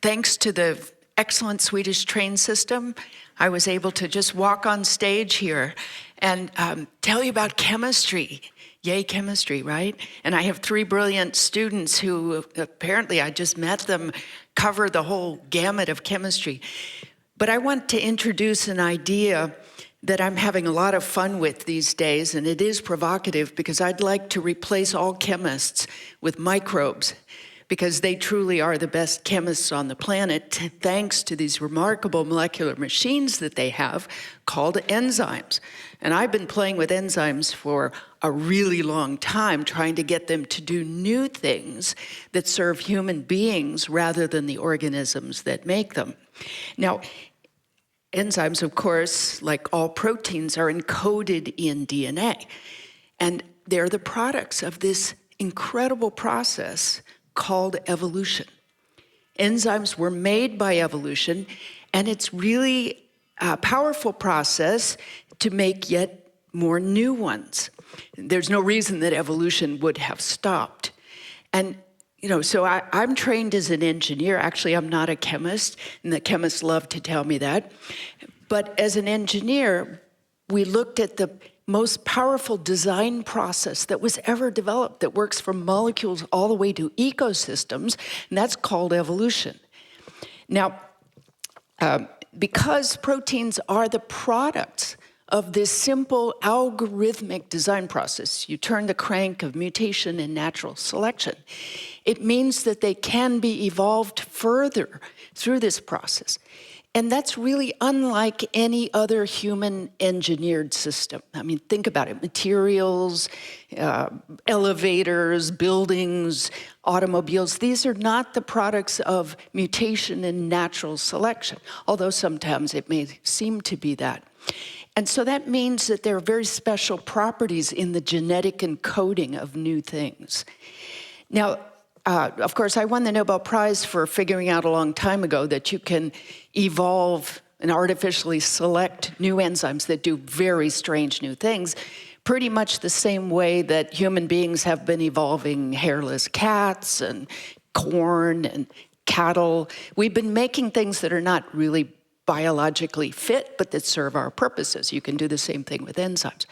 thanks to the excellent Swedish train system, I was able to just walk on stage here and tell you about chemistry. Yay, chemistry, right? And I have 3 brilliant students who apparently, I just met them, cover the whole gamut of chemistry. But I want to introduce an idea that I'm having a lot of fun with these days, and it is provocative because I'd like to replace all chemists with microbes, because they truly are the best chemists on the planet, thanks to these remarkable molecular machines that they have called enzymes. And I've been playing with enzymes for a really long time, trying to get them to do new things that serve human beings rather than the organisms that make them. Now, enzymes, of course, like all proteins, are encoded in DNA. And they're the products of this incredible process called evolution. Enzymes were made by evolution, and it's really a powerful process to make yet more new ones. There's no reason that evolution would have stopped. And so I'm trained as an engineer. Actually, I'm not a chemist, and the chemists love to tell me that. But as an engineer, we looked at the most powerful design process that was ever developed that works from molecules all the way to ecosystems, and that's called evolution. Now, because proteins are the products of this simple algorithmic design process, you turn the crank of mutation and natural selection, it means that they can be evolved further through this process. And that's really unlike any other human-engineered system. I mean, think about it. Materials, elevators, buildings, automobiles, these are not the products of mutation and natural selection, although sometimes it may seem to be that. And so that means that there are very special properties in the genetic encoding of new things. Now, of course, I won the Nobel Prize for figuring out a long time ago that you can evolve and artificially select new enzymes that do very strange new things, pretty much the same way that human beings have been evolving hairless cats and corn and cattle. We've been making things that are not really biologically fit, but that serve our purposes. You can do the same thing with enzymes.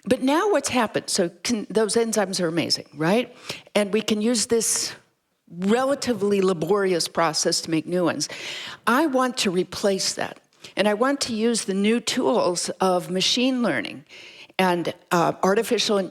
But now what's happened, so those enzymes are amazing, right? And we can use this relatively laborious process to make new ones. I want to replace that. And I want to use the new tools of machine learning and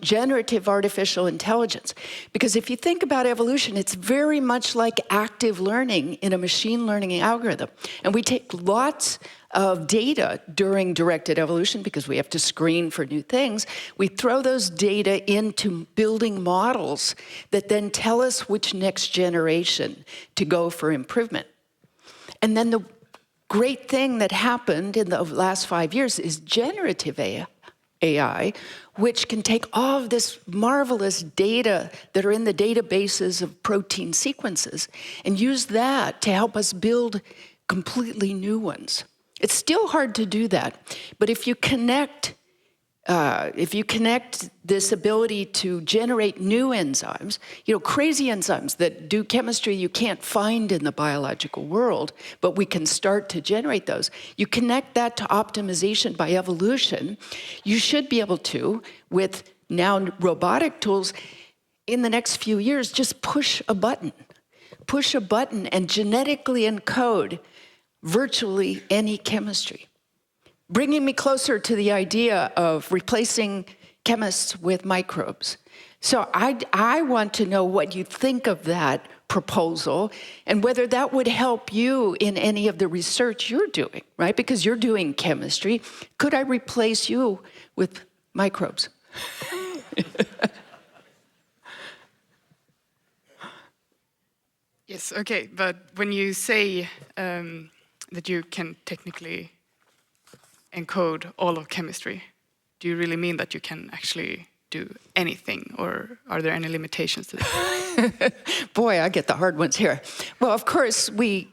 generative artificial intelligence. Because if you think about evolution, it's very much like active learning in a machine learning algorithm. And we take lots of data during directed evolution because we have to screen for new things. We throw those data into building models that then tell us which next generation to go for improvement. And then the great thing that happened in the last 5 years is generative AI, which can take all of this marvelous data that are in the databases of protein sequences and use that to help us build completely new ones. It's still hard to do that, but if you connect this ability to generate new enzymes, crazy enzymes that do chemistry you can't find in the biological world, but we can start to generate those. You connect that to optimization by evolution, you should be able to, with now robotic tools, in the next few years, just push a button and genetically encode virtually any chemistry, bringing me closer to the idea of replacing chemists with microbes. So I want to know what you think of that proposal and whether that would help you in any of the research you're doing, right? Because you're doing chemistry. Could I replace you with microbes? Yes, okay, but when you say that you can technically encode all of chemistry, do you really mean that you can actually do anything, or are there any limitations to that? Boy, I get the hard ones here. Well, of course, we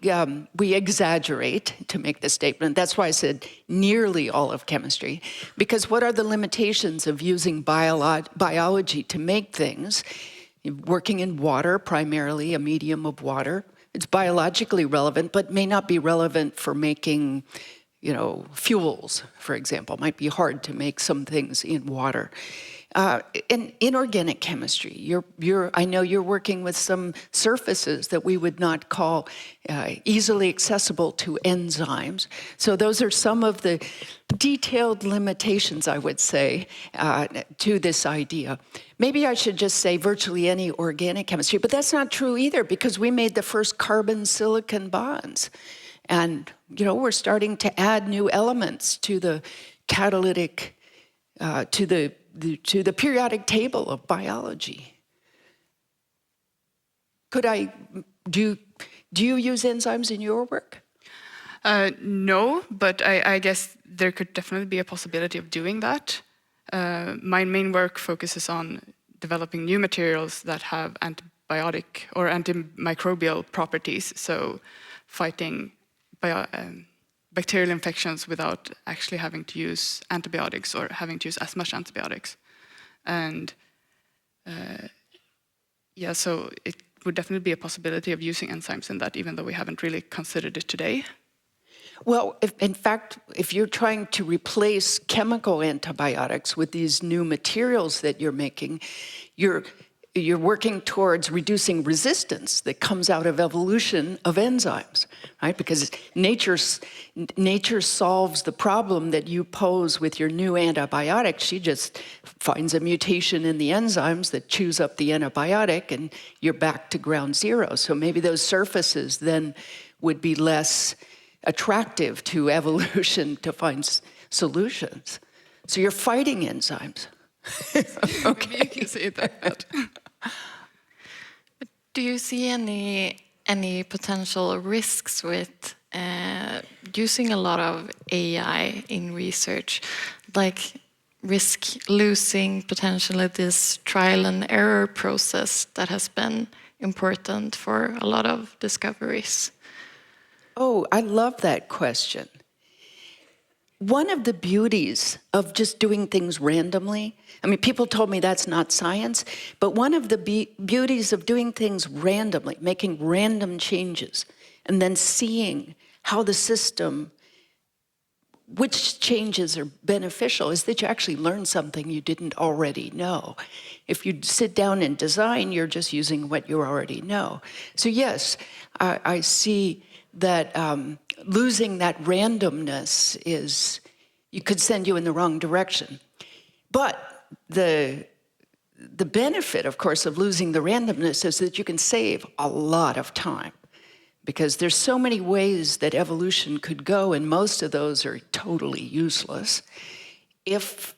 exaggerate to make the statement. That's why I said nearly all of chemistry, because what are the limitations of using biology to make things? Working in water, primarily a medium of water, It's biologically relevant, but may not be relevant for making, fuels, for example. It might be hard to make some things in water. In inorganic chemistry, I know you're working with some surfaces that we would not call easily accessible to enzymes. So those are some of the detailed limitations, I would say, to this idea. Maybe I should just say virtually any organic chemistry, but that's not true either, because we made the first carbon-silicon bonds. And, we're starting to add new elements to the catalytic, to the periodic table of biology. Do you use enzymes in your work? No, but I guess there could definitely be a possibility of doing that. My main work focuses on developing new materials that have antibiotic or antimicrobial properties, so fighting bacterial infections without actually having to use antibiotics or having to use as much antibiotics. And so it would definitely be a possibility of using enzymes in that, even though we haven't really considered it today. Well, in fact, if you're trying to replace chemical antibiotics with these new materials that you're making, you're working towards reducing resistance that comes out of evolution of enzymes, right? Because nature solves the problem that you pose with your new antibiotic. She just finds a mutation in the enzymes that chews up the antibiotic, and you're back to ground zero. So maybe those surfaces then would be less attractive to evolution to find solutions. So you're fighting enzymes. Okay. Maybe you can say that. Do you see any potential risks with using a lot of AI in research, like risk losing potentially this trial and error process that has been important for a lot of discoveries? Oh, I love that question. One of the beauties of just doing things randomly, people told me that's not science, but one of the beauties of doing things randomly, making random changes, and then seeing how the system, which changes are beneficial, is that you actually learn something you didn't already know. If you sit down and design, you're just using what you already know. So yes, I see that losing that randomness could send you in the wrong direction. But the benefit, of course, of losing the randomness is that you can save a lot of time, because there's so many ways that evolution could go, and most of those are totally useless. If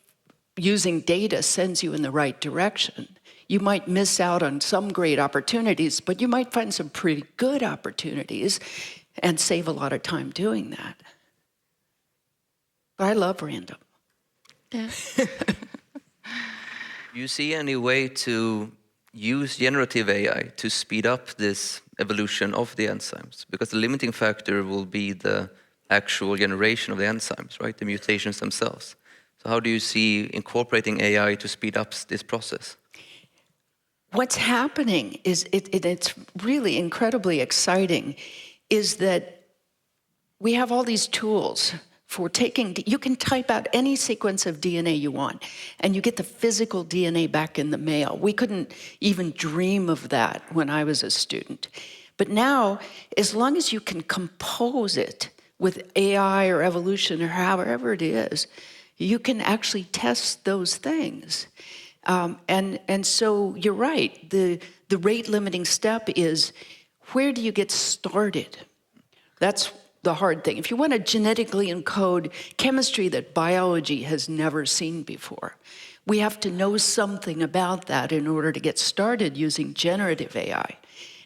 using data sends you in the right direction, you might miss out on some great opportunities, but you might find some pretty good opportunities and save a lot of time doing that. But I love random. Yeah. Do you see any way to use generative AI to speed up this evolution of the enzymes? Because the limiting factor will be the actual generation of the enzymes, right? The mutations themselves. So how do you see incorporating AI to speed up this process? What's happening is, it's really incredibly exciting, is that we have all these tools for you can type out any sequence of DNA you want, and you get the physical DNA back in the mail. We couldn't even dream of that when I was a student. But now, as long as you can compose it with AI or evolution or however it is, you can actually test those things. And so you're right, the rate limiting step is, where do you get started? That's the hard thing. If you want to genetically encode chemistry that biology has never seen before, we have to know something about that in order to get started using generative AI.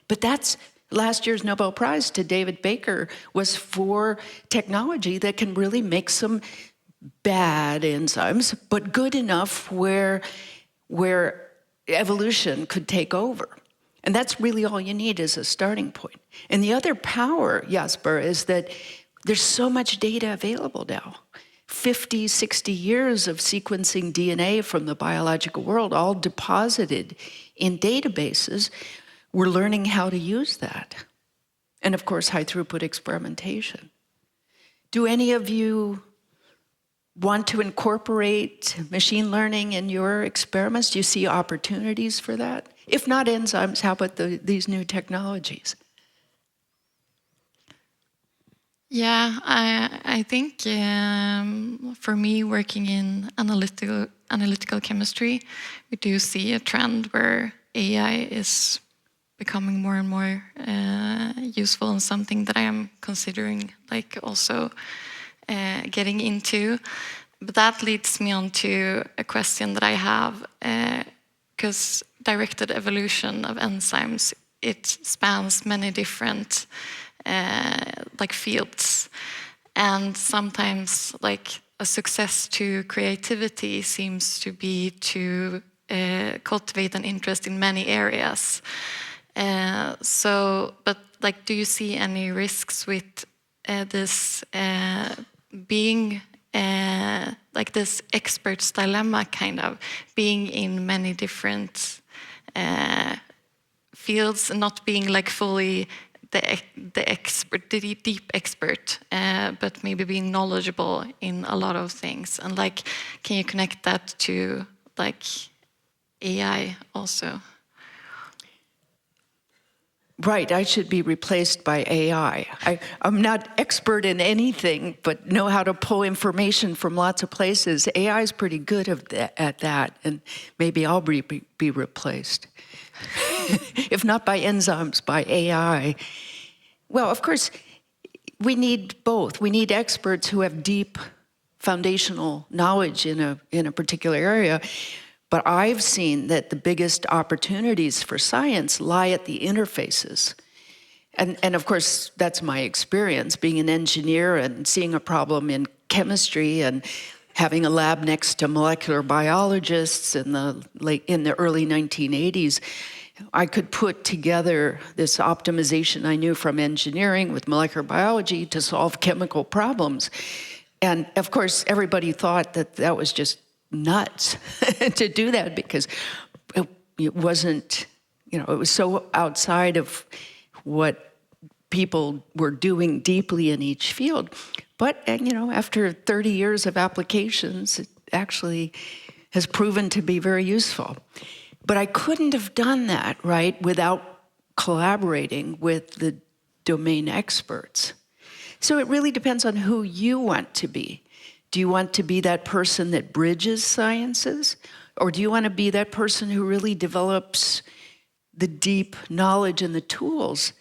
But that's last year's Nobel Prize to David Baker was for technology that can really make some bad enzymes, but good enough where evolution could take over. And that's really all you need as a starting point. And the other power, Jasper, is that there's so much data available now. 50, 60 years of sequencing DNA from the biological world, all deposited in databases. We're learning how to use that. And of course, high throughput experimentation. Do any of you want to incorporate machine learning in your experiments? Do you see opportunities for that? If not enzymes, how about these new technologies? Yeah, I think for me, working in analytical chemistry, we do see a trend where AI is becoming more and more useful, and something that I am considering, like also getting into. But that leads me on to a question that I have, because directed evolution of enzymes, it spans many different like fields, and sometimes like a success to creativity seems to be to cultivate an interest in many areas. But like, do you see any risks with this being like this expert's dilemma, kind of being in many different fields, not being like fully the expert, the deep expert, but maybe being knowledgeable in a lot of things? And like, can you connect that to like AI also? Right, I should be replaced by AI. I'm not expert in anything, but know how to pull information from lots of places. AI is pretty good at that, and maybe I'll be replaced. If not by enzymes, by AI. Well, of course, we need both. We need experts who have deep foundational knowledge in a particular area. But I've seen that the biggest opportunities for science lie at the interfaces. And of course, that's my experience, being an engineer and seeing a problem in chemistry and having a lab next to molecular biologists in the early 1980s. I could put together this optimization I knew from engineering with molecular biology to solve chemical problems. And of course, everybody thought that that was just nuts to do that, because it wasn't, it was so outside of what people were doing deeply in each field. But, after 30 years of applications, it actually has proven to be very useful. But I couldn't have done that, right, without collaborating with the domain experts. So it really depends on who you want to be. Do you want to be that person that bridges sciences? Or do you want to be that person who really develops the deep knowledge and the tools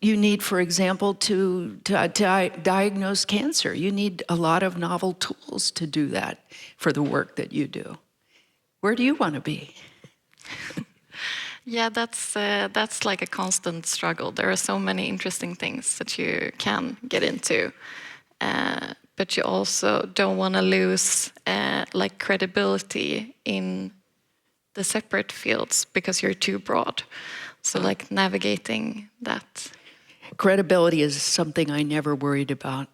you need, for example, to diagnose cancer? You need a lot of novel tools to do that for the work that you do. Where do you want to be? Yeah, that's like a constant struggle. There are so many interesting things that you can get into, but you also don't want to lose like credibility in the separate fields because you're too broad. So like navigating that. Credibility is something I never worried about.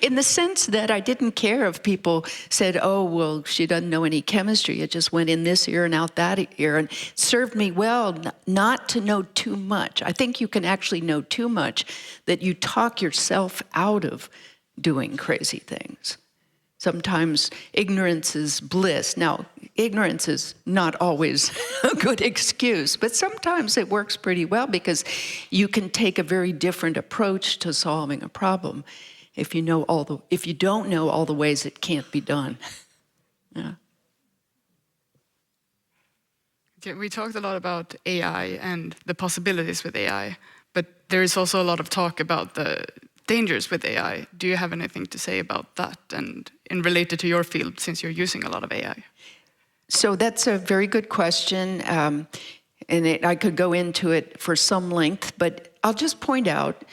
In the sense that I didn't care if people said, oh, well, she doesn't know any chemistry. It just went in this ear and out that ear, and it served me well not to know too much. I think you can actually know too much that you talk yourself out of doing crazy things. Sometimes ignorance is bliss. Now, ignorance is not always a good excuse, but sometimes it works pretty well because you can take a very different approach to solving a problem if you don't know all the ways it can't be done. Yeah. Okay, we talked a lot about AI and the possibilities with AI, but there is also a lot of talk about the dangers with AI. Do you have anything to say about that and related to your field, since you're using a lot of AI? So that's a very good question, and I could go into it for some length, but I'll just point out,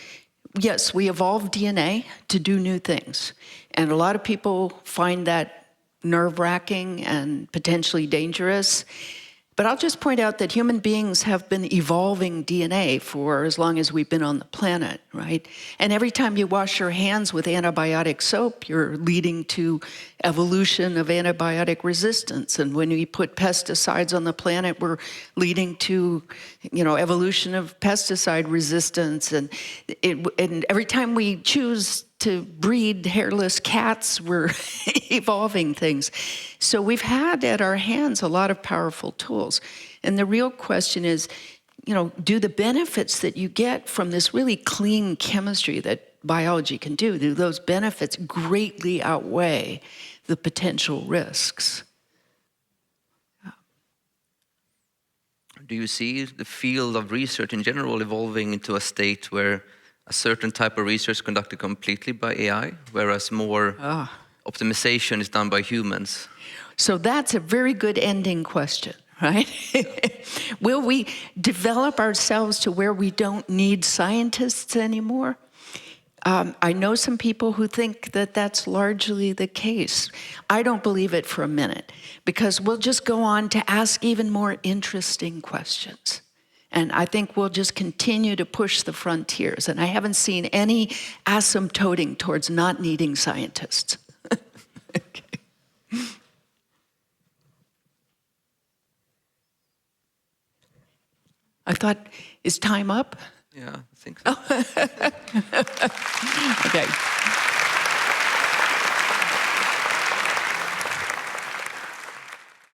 yes, we evolved DNA to do new things, and a lot of people find that nerve-wracking and potentially dangerous. But I'll just point out that human beings have been evolving DNA for as long as we've been on the planet, right? And every time you wash your hands with antibiotic soap, you're leading to evolution of antibiotic resistance. And when we put pesticides on the planet, we're leading to, evolution of pesticide resistance. And every time we choose to breed hairless cats, we're evolving things. So we've had at our hands a lot of powerful tools. And the real question is, do the benefits that you get from this really clean chemistry that biology can do those benefits greatly outweigh the potential risks? Do you see the field of research in general evolving into a state where a certain type of research conducted completely by AI, whereas more optimization is done by humans? So that's a very good ending question, right? Will we develop ourselves to where we don't need scientists anymore? I know some people who think that that's largely the case. I don't believe it for a minute, because we'll just go on to ask even more interesting questions. And I think we'll just continue to push the frontiers. And I haven't seen any asymptoting towards not needing scientists. Okay. I thought, is time up? Yeah, I think so. Okay.